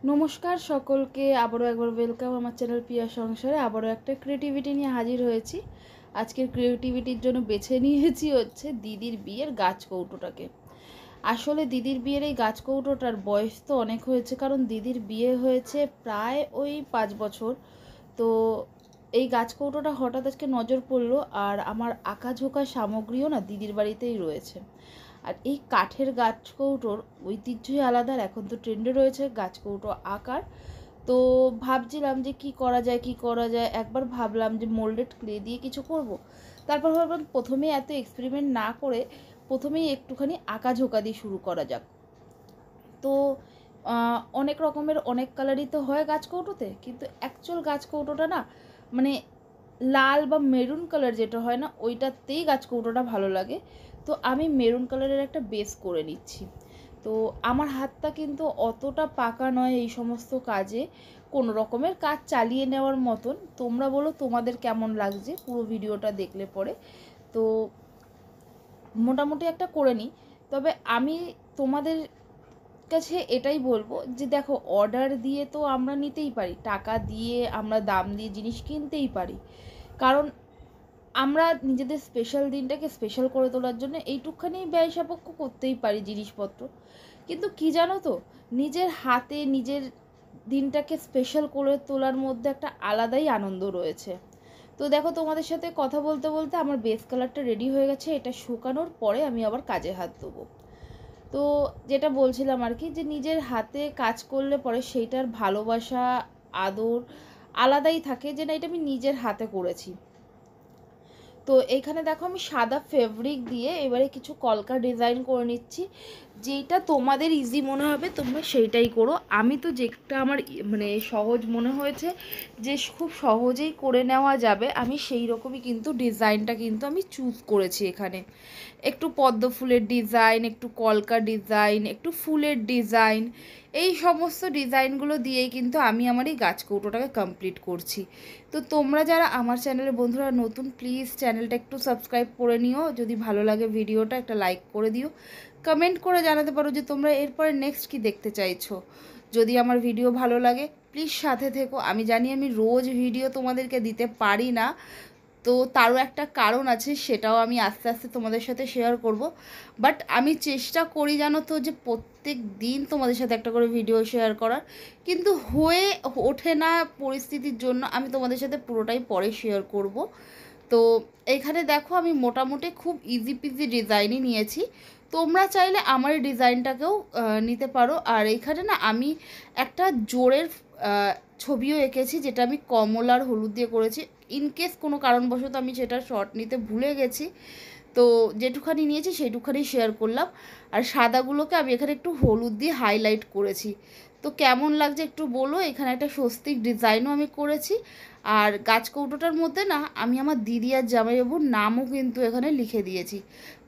নমস্কার সকলকে, আবারও একবার ওয়েলকাম আমার চ্যানেল পিয়া সংসারে। আবারও একটা ক্রিয়েটিভিটি নিয়ে হাজির হয়েছি। আজকের ক্রিয়েটিভিটির জন্য বেছে নিয়েছি হচ্ছে দিদির বিয়ের গাছ কৌটোটাকে। আসলে দিদির বিয়ের এই গাছ কৌটোটার বয়স তো অনেক হয়েছে, কারণ দিদির বিয়ে হয়েছে প্রায় ওই 5 বছর। তো এই গাছ কৌটোটা হঠাৎ আজকে নজর পড়লো, আর আমার আঁকাঝোঁকা সামগ্রীও না দিদির বাড়িতেই রয়েছে। আর এই কাঠের গাছ কৌটোর ঐতিহ্যই আলাদা। এখন তো ট্রেন্ডে রয়েছে গাছ কৌটো আঁকার। তো ভাবছিলাম যে কি করা যায়। একবার ভাবলাম যে মোল্ডেড ক্লে দিয়ে কিছু করব। তারপর ভাবলাম প্রথমেই এত এক্সপেরিমেন্ট না করে প্রথমেই একটুখানি আঁকাঝোঁকা দিয়ে শুরু করা যাক। তো অনেক রকমের অনেক কালারই তো হয় গাছ কৌটোতে, কিন্তু অ্যাকচুয়াল গাছ কৌটোটা না, মানে লাল বা মেরুন কালার যেটা হয় না, ওইটাতেই গাছ কৌটোটা ভালো লাগে। তো আমি মেরুন কালারের একটা বেস করে নিচ্ছি। তো আমার হাতটা কিন্তু অতটা পাকা নয় এই সমস্ত কাজে, কোনো রকমের কাজ চালিয়ে নেওয়ার মতন। তোমরা বলো তোমাদের কেমন লাগছে পুরো ভিডিওটা দেখলে পরে। তো মোটামুটি একটা করে নিই। তবে আমি তোমাদের কাছে এটাই বলবো যে দেখো, অর্ডার দিয়ে তো আমরা নিতেই পারি, টাকা দিয়ে আমরা দাম দিয়ে জিনিস কিনতেই পারি, কারণ আমরা নিজেদের স্পেশাল দিনটাকে স্পেশাল করে তোলার জন্য এইটুকখানি ব্যয় সাপেক্ষ করতেই পারি জিনিসপত্র। কিন্তু কি জানো তো, নিজের হাতে নিজের দিনটাকে স্পেশাল করে তোলার মধ্যে একটা আলাদাই আনন্দ রয়েছে। তো দেখো, তোমাদের সাথে কথা বলতে বলতে আমার বেস কালারটা রেডি হয়ে গেছে। এটা শুকানোর পরে আমি আবার কাজে হাত দেবো। তো যেটা বলছিলাম আর কি, যে নিজের হাতে কাজ করলে পরে সেইটার ভালোবাসা, আদর আলাদাই থাকে, যে না এটা আমি নিজের হাতে করেছি। তো এইখানে দেখো, আমি সাদা ফেব্রিক দিয়ে এবারে কিছু কলকা ডিজাইন করে নিচ্ছি। যেটা তোমাদের ইজি মনে হবে তোমরা সেইটাই করো। আমি তো যেটা আমার মানে সহজ মনে হয়েছে যে খুব সহজেই করে নেওয়া যাবে, আমি সেই রকমই কিন্তু ডিজাইনটা কিন্তু আমি চুজ করেছি। এখানে একটু পদ্ম ফুলের ডিজাইন, একটু কলকা ডিজাইন, একটু ফুলের ডিজাইন, এই সমস্ত ডিজাইনগুলো দিয়েই কিন্তু আমি আমার এই গাছ কৌটোটাকে কমপ্লিট করছি। তো তোমরা যারা আমার চ্যানেলের বন্ধুরা নতুন, প্লিজ চ্যানেলটা একটু সাবস্ক্রাইব করে নিও। যদি ভালো লাগে ভিডিওটা একটা লাইক করে দিও। কমেন্ট করে জানাতে পারো যে তোমরা এরপরে নেক্সট কি দেখতে চাইছো। যদি আমার ভিডিও ভালো লাগে প্লিজ সাথে থেকো। আমি জানি আমি রোজ ভিডিও তোমাদেরকে দিতে পারি না, তো তারও একটা কারণ আছে, সেটাও আমি আস্তে আস্তে তোমাদের সাথে শেয়ার করব। বাট আমি চেষ্টা করি জানো তো, যে প্রত্যেক দিন তোমাদের সাথে একটা করে ভিডিও শেয়ার করার, কিন্তু হয়ে ওঠে না পরিস্থিতির জন্য। আমি তোমাদের সাথে পুরোটাই পরে শেয়ার করব। তো এইখানে দেখো, আমি মোটামুটি খুব ইজি পিজি ডিজাইনই নিয়েছি। তোমরা চাইলে আমার এই ডিজাইনটাকেও নিতে পারো। আর এইখানে না আমি একটা জোড়ের ছবিও এঁকেছি, যেটা আমি কমলার হলুদ দিয়ে করেছি। ইনকেস কোনো কারণবশত আমি সেটা শর্ট নিতে ভুলে গেছি, তো যেটুখানি নিয়েছি সেইটুখানি শেয়ার করলাম। আর সাদাগুলোকে আমি এখানে একটু হলুদ দিয়ে হাইলাইট করেছি। তো কেমন লাগছে একটু বলো। এখানে একটা স্বস্তিক ডিজাইনও আমি করেছি। আর গাছ কৌটোটার মধ্যে না আমি আমার দিদি আর জামাইবাবুর নামও কিন্তু এখানে লিখে দিয়েছি,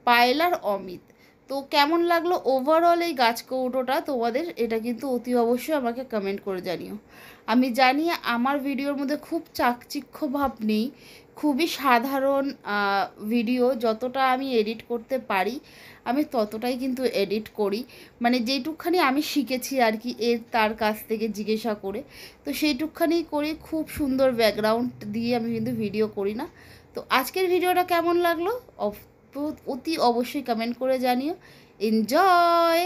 পায়েল আর অমিত। তো কেমন লাগলো ওভারঅল এই গাছ কৌটোটা তোমাদের, এটা কিন্তু অতি অবশ্যই আমাকে কমেন্ট করে জানিও। আমি জানি আমার ভিডিওর মধ্যে খুব চাকচিক্য ভাব নেই, খুবই সাধারণ ভিডিও। যতটা আমি এডিট করতে পারি আমি ততটাই কিন্তু এডিট করি, মানে যেইটুকখানি আমি শিখেছি আর কি, তার কাছ থেকে জিজ্ঞাসা করে। তো সেইটুকখানি করি, খুব সুন্দর ব্যাকগ্রাউন্ড দিয়ে আমি কিন্তু ভিডিও করি না। তো আজকের ভিডিওটা কেমন লাগলো অতি অবশ্যই কমেন্ট করে জানিও। এনজয়।